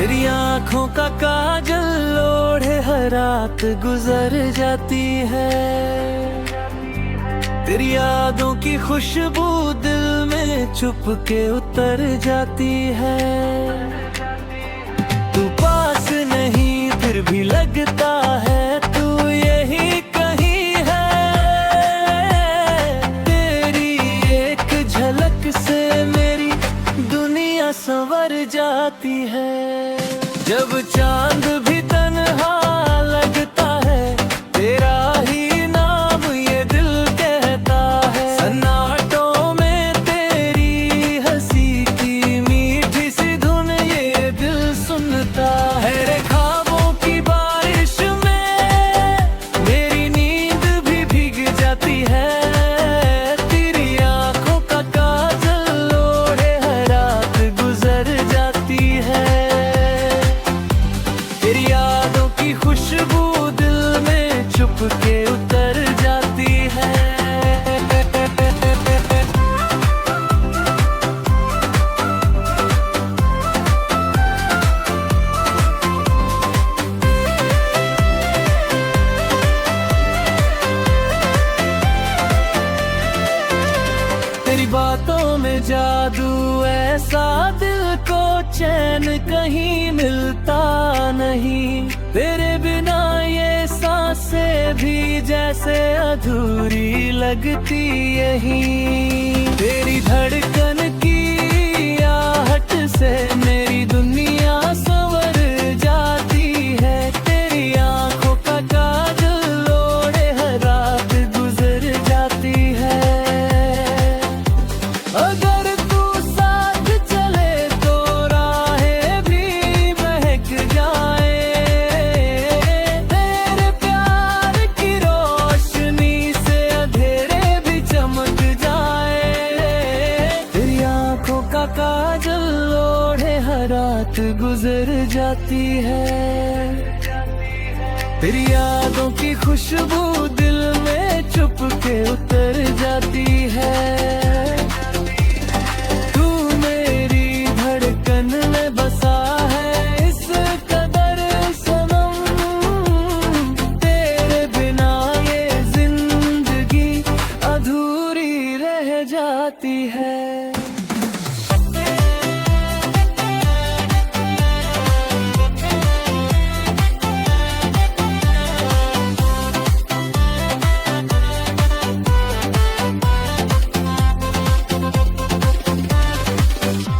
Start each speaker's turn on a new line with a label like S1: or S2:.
S1: तेरी आँखों का काजल ओढ़े हर रात गुजर जाती है। तेरी यादों की खुशबू दिल में छुप के उतर जाती है। तू पास नहीं फिर भी लगता है तू यही कहीं है। तेरी एक झलक से मेरी दुनिया संवर जाती है। जब चांद भी तन्हा लगता है तेरा ही नाम ये दिल कहता है। सन्नाटों में तेरी हंसी की मीठी सी धुन ये दिल सुनता है। रे ख्वाबों की बारिश में मेरी नींद भी भीग जाती है। तेरी आंखों का काजल ओढ़े हर रात गुजर जाती है। तेरी यादों की खुशबू दिल में छुप के उतर जाती है। तेरी बातों में जादू ऐसा दिल को चैन कहीं मिलता नहीं। तेरे बिना ये सांसें भी जैसे अधूरी लगती यहीं। तेरी धड़कन की आहट से मेरी दुनिया संवर जाती है। तेरी आंखों का काजल ओढ़े हर रात गुजर जाती है। अगर तू साथ चले तो राहें भी महक जाए। तेरे प्यार की रोशनी से अंधेरे भी चमक जाए। तेरी आंखों का काजल ओढ़े हर रात गुजर जाती है। तेरी यादों की खुशबू दिल में छुप के उतर जाती है।